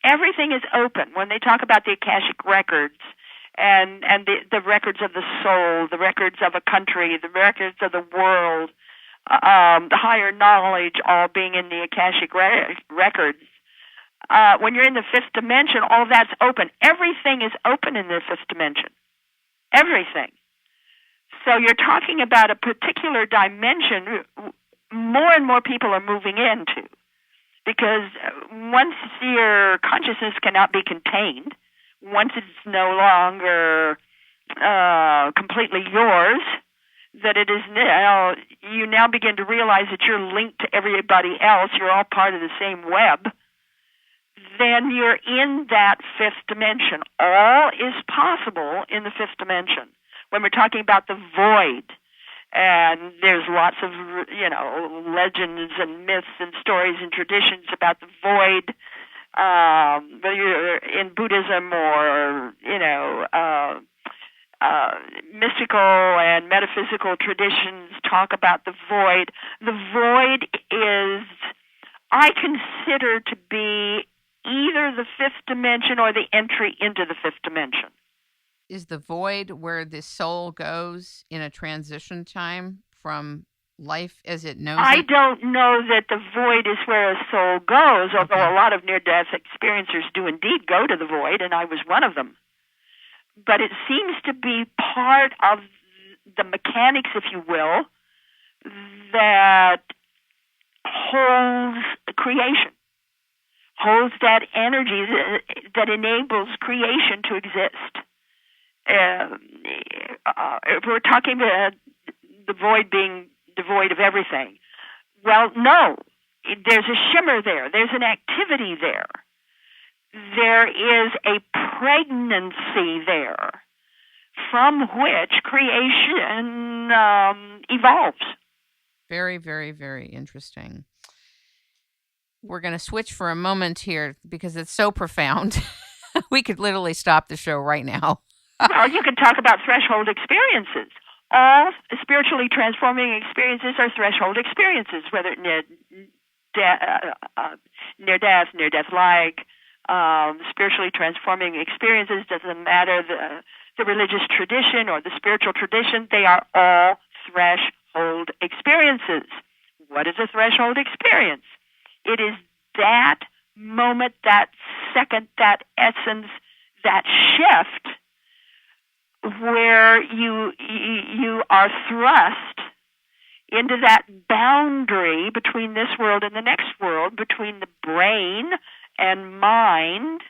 everything is open. When they talk about the Akashic records and the records of the soul, the records of a country, the records of the world, the higher knowledge all being in the Akashic records, when you're in the fifth dimension, all that's open. Everything is open in the fifth dimension. Everything. So you're talking about a particular dimension more and more people are moving into, because once your consciousness cannot be contained, once it's no longer completely yours, that it is now, you now begin to realize that you're linked to everybody else, you're all part of the same web, then you're in that fifth dimension. All is possible in the fifth dimension. When we're talking about the void, and there's lots of, legends and myths and stories and traditions about the void, whether you're in Buddhism or, mystical and metaphysical traditions talk about the void. The void is, I consider to be either the fifth dimension or the entry into the fifth dimension. Is the void where the soul goes in a transition time from life as it knows I it? don't know that the void is where a soul goes, although a lot of near-death experiencers do indeed go to the void, and I was one of them. But it seems to be part of the mechanics, if you will, that holds creation, holds that energy that enables creation to exist. If we're talking about the void being devoid of everything, well, no, there's a shimmer there. There's an activity there. There is a pregnancy there from which creation evolves. Very, very, very interesting. We're going to switch for a moment here because it's so profound. We could literally stop the show right now. Well, you can talk about threshold experiences. All spiritually transforming experiences are threshold experiences, whether near-death, near-death-like, spiritually transforming experiences, doesn't matter the religious tradition or the spiritual tradition, they are all threshold experiences. What is a threshold experience? It is that moment, that second, that essence, that shift where you are thrust into that boundary between this world and the next world, between the brain and mind,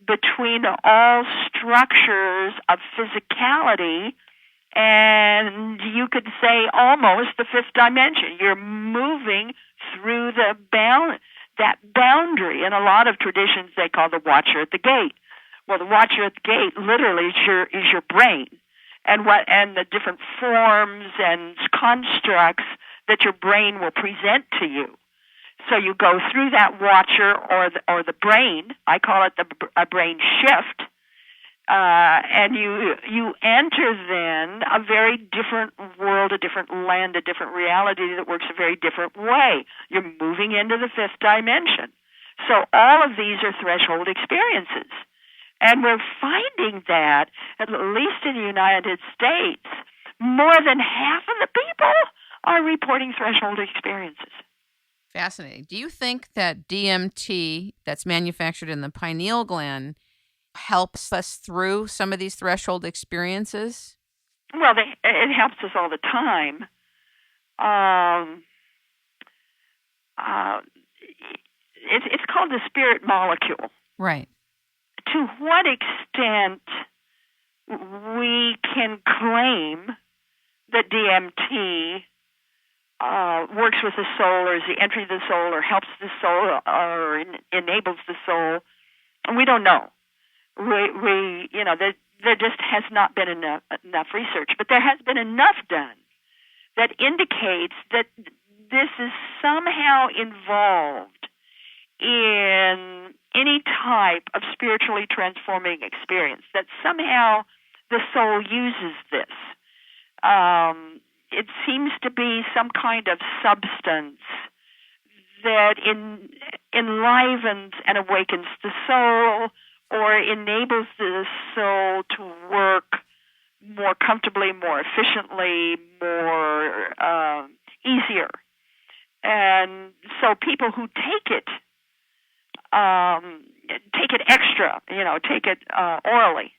between all structures of physicality, and you could say almost the fifth dimension. You're moving through that boundary. In a lot of traditions, they call the watcher at the gate. Well, the watcher at the gate literally is your brain, and the different forms and constructs that your brain will present to you. So you go through that watcher or the brain. I call it a brain shift, and you enter then a very different world, a different land, a different reality that works a very different way. You're moving into the fifth dimension. So all of these are threshold experiences. And we're finding that, at least in the United States, more than half of the people are reporting threshold experiences. Fascinating. Do you think that DMT that's manufactured in the pineal gland helps us through some of these threshold experiences? Well, it helps us all the time. It's called the spirit molecule. Right. To what extent we can claim that DMT works with the soul, or is the entry of the soul, or helps the soul, or enables the soul, we don't know. There just has not been enough research, but there has been enough done that indicates that this is somehow involved in any type of spiritually transforming experience, that somehow the soul uses this. It seems to be some kind of substance that enlivens and awakens the soul, or enables the soul to work more comfortably, more efficiently, more easier. And so people who take it extra, take it orally,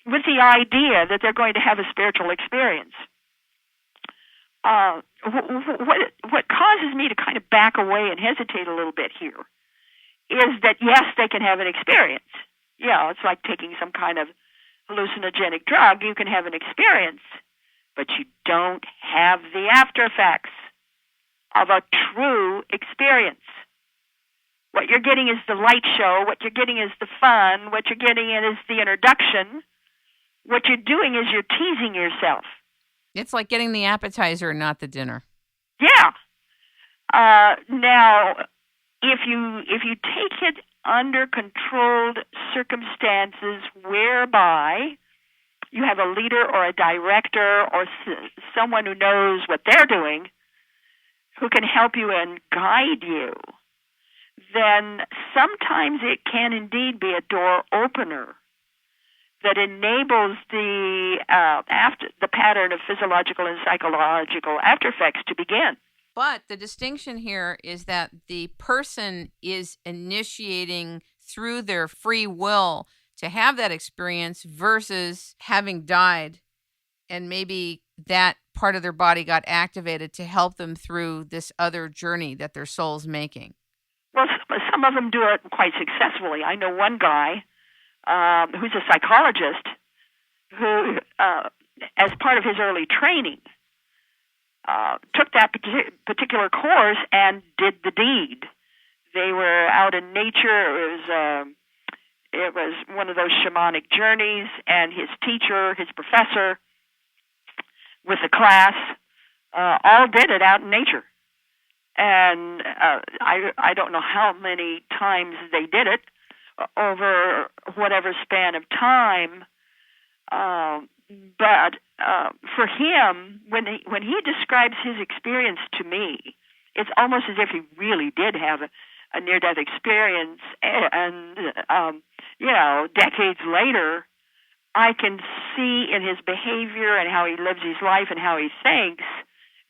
with the idea that they're going to have a spiritual experience. What causes me to kind of back away and hesitate a little bit here is that, yes, they can have an experience. It's like taking some kind of hallucinogenic drug. You can have an experience, but you don't have the after effects of a true experience. What you're getting is the light show. What you're getting is the fun. What you're getting is the introduction. What you're doing is you're teasing yourself. It's like getting the appetizer, not the dinner. Yeah. Now, if you take it under controlled circumstances whereby you have a leader or a director or someone who knows what they're doing, who can help you and guide you, then sometimes it can indeed be a door opener that enables the pattern of physiological and psychological after effects to begin. But the distinction here is that the person is initiating through their free will to have that experience versus having died, and maybe that part of their body got activated to help them through this other journey that their soul's making. Well, some of them do it quite successfully. I know one guy who's a psychologist who, as part of his early training, took that particular course and did the deed. They were out in nature. It was one of those shamanic journeys, and his teacher, his professor, with the class, all did it out in nature. And I don't know how many times they did it over whatever span of time. But for him, when he describes his experience to me, it's almost as if he really did have a near-death experience. And decades later, I can see in his behavior and how he lives his life and how he thinks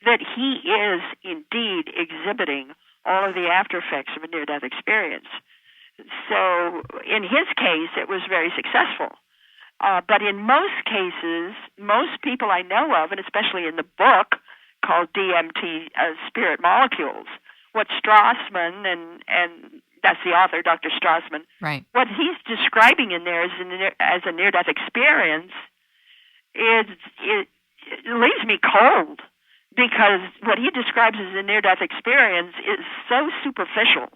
that he is indeed exhibiting all of the after effects of a near-death experience. So in his case, it was very successful. But in most cases, most people I know of, and especially in the book called DMT, Spirit Molecules, what Strassman, and that's the author, Dr. Strassman, right, what he's describing in there as a near-death experience, it leaves me cold, because what he describes as a near-death experience is so superficial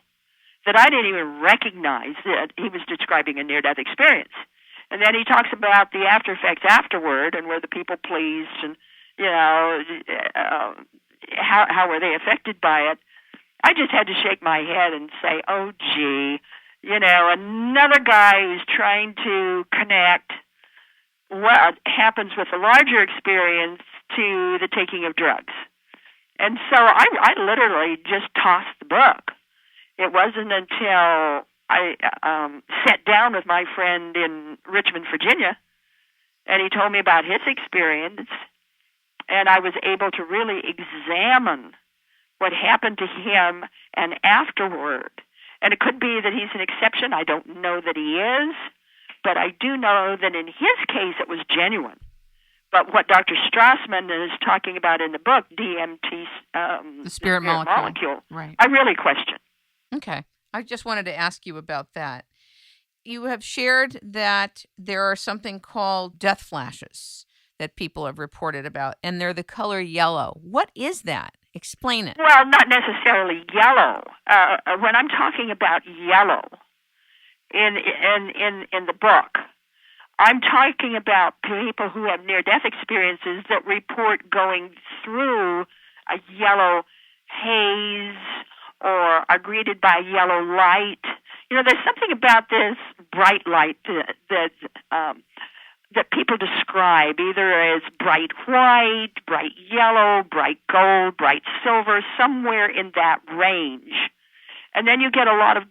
that I didn't even recognize that he was describing a near-death experience. And then he talks about the after effects afterward, and were the people pleased, and how were they affected by it. I just had to shake my head and say, oh, gee, another guy who's trying to connect what happens with a larger experience to the taking of drugs. And so I literally just tossed the book. It wasn't until I sat down with my friend in Richmond, Virginia, and he told me about his experience, and I was able to really examine what happened to him and afterward. And it could be that he's an exception. I don't know that he is, but I do know that in his case it was genuine. But what Dr. Strassman is talking about in the book, DMT, the spirit molecule, right, I really question. Okay. I just wanted to ask you about that. You have shared that there are something called death flashes that people have reported about, and they're the color yellow. What is that? Explain it. Well, not necessarily yellow. When I'm talking about yellow in the book, I'm talking about people who have near-death experiences that report going through a yellow haze or are greeted by yellow light. There's something about this bright light that that people describe either as bright white, bright yellow, bright gold, bright silver, somewhere in that range. And then you get a lot of